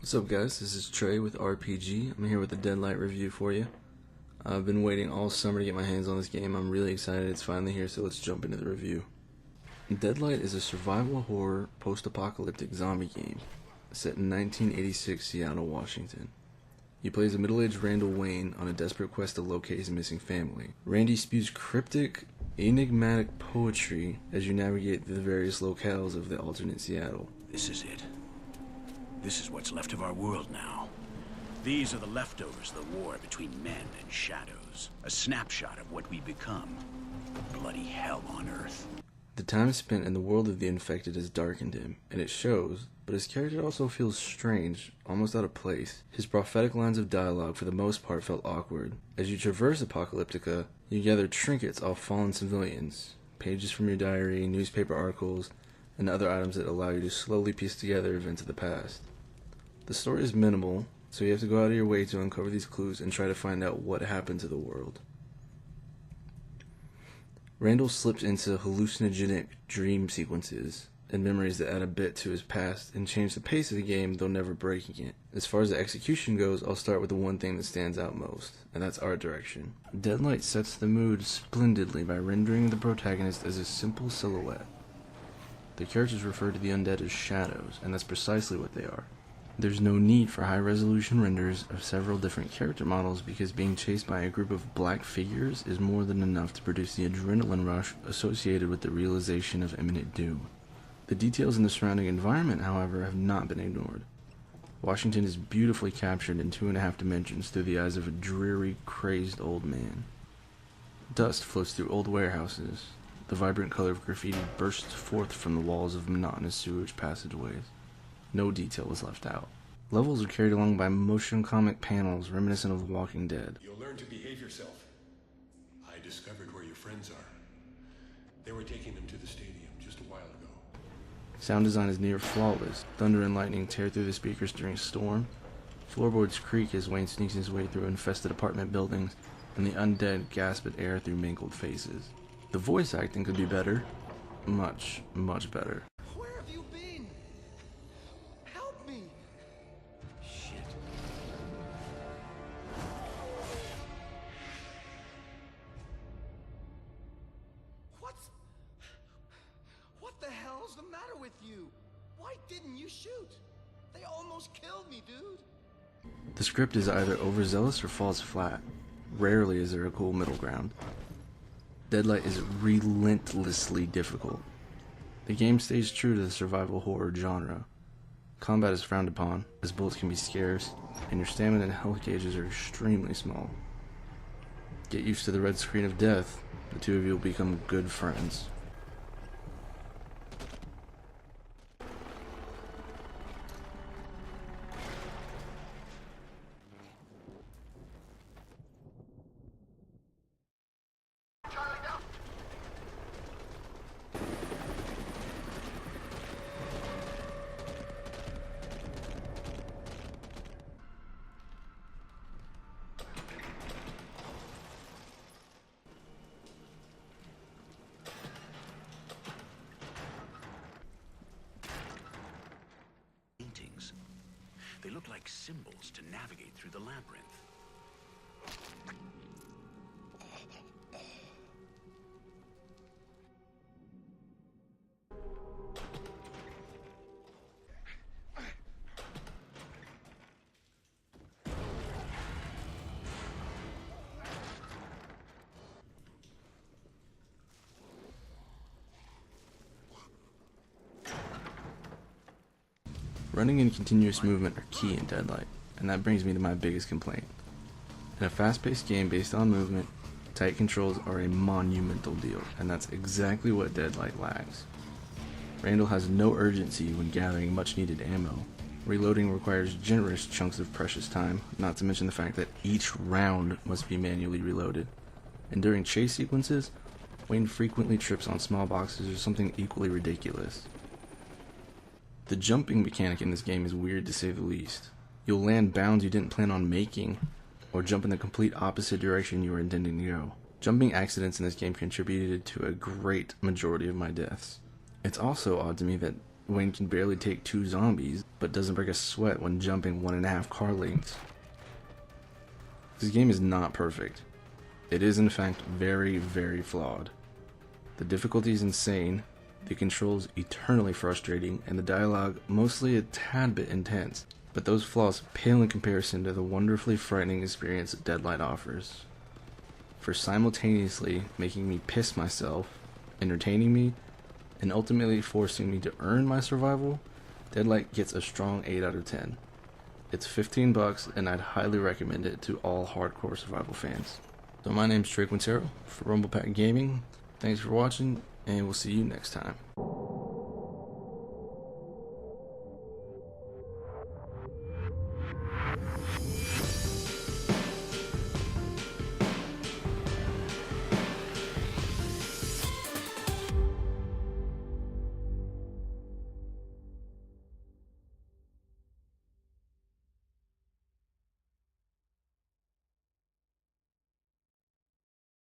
What's up guys, this is Trey with RPG. I'm here with a Deadlight review for you. I've been waiting all summer to get my hands on this game. I'm really excited it's finally here, so let's jump into the review. Deadlight is a survival horror post-apocalyptic zombie game set in 1986 Seattle, Washington. You play as a middle-aged Randall Wayne on a desperate quest to locate his missing family. Randy spews cryptic, enigmatic poetry as you navigate the various locales of the alternate Seattle. This is it. This is what's left of our world now. These are the leftovers of the war between men and shadows. A snapshot of what we become. Bloody hell on Earth. The time spent in the world of the infected has darkened him, and it shows, but his character also feels strange, almost out of place. His prophetic lines of dialogue for the most part felt awkward. As you traverse Apocalyptica, you gather trinkets off fallen civilians, pages from your diary, newspaper articles, and other items that allow you to slowly piece together events of the past. The story is minimal, so you have to go out of your way to uncover these clues and try to find out what happened to the world. Randall slips into hallucinogenic dream sequences and memories that add a bit to his past and change the pace of the game, though never breaking it. As far as the execution goes, I'll start with the one thing that stands out most, and that's art direction. Deadlight sets the mood splendidly by rendering the protagonist as a simple silhouette. The characters refer to the undead as shadows, and that's precisely what they are. There's no need for high-resolution renders of several different character models because being chased by a group of black figures is more than enough to produce the adrenaline rush associated with the realization of imminent doom. The details in the surrounding environment, however, have not been ignored. Washington is beautifully captured in 2.5 dimensions through the eyes of a dreary, crazed old man. Dust floats through old warehouses. The vibrant color of graffiti bursts forth from the walls of monotonous sewage passageways. No detail was left out. Levels are carried along by motion comic panels reminiscent of Walking Dead. You'll learn to behave yourself. I discovered where your friends are. They were taking them to the stadium just a while ago. Sound design is near flawless. Thunder and lightning tear through the speakers during a storm. Floorboards creak as Wayne sneaks his way through infested apartment buildings, and the undead gasp at air through mangled faces. The voice acting could be better. Much, much better. Where have you been? Help me! Shit. What the hell's the matter with you? Why didn't you shoot? They almost killed me, dude. The script is either overzealous or falls flat. Rarely is there a cool middle ground. Deadlight is relentlessly difficult. The game stays true to the survival horror genre. Combat is frowned upon, as bullets can be scarce, and your stamina and health gauges are extremely small. Get used to the red screen of death, the two of you will become good friends. They look like symbols to navigate through the labyrinth. Running and continuous movement are key in Deadlight, and that brings me to my biggest complaint. In a fast-paced game based on movement, tight controls are a monumental deal, and that's exactly what Deadlight lacks. Randall has no urgency when gathering much-needed ammo. Reloading requires generous chunks of precious time, not to mention the fact that each round must be manually reloaded. And during chase sequences, Wayne frequently trips on small boxes or something equally ridiculous. The jumping mechanic in this game is weird to say the least. You'll land bounds you didn't plan on making, or jump in the complete opposite direction you were intending to go. Jumping accidents in this game contributed to a great majority of my deaths. It's also odd to me that when it can barely take 2 zombies, but doesn't break a sweat when jumping 1.5 car lengths. This game is not perfect. It is in fact very, very flawed. The difficulty is insane, the controls eternally frustrating, and the dialogue mostly a tad bit intense, but those flaws pale in comparison to the wonderfully frightening experience that Deadlight offers. For simultaneously making me piss myself, entertaining me, and ultimately forcing me to earn my survival, Deadlight gets a strong 8 out of 10. It's $15 and I'd highly recommend it to all hardcore survival fans. So my name's Trey for Rumble Pack Gaming. Thanks for watching, and we'll see you next time.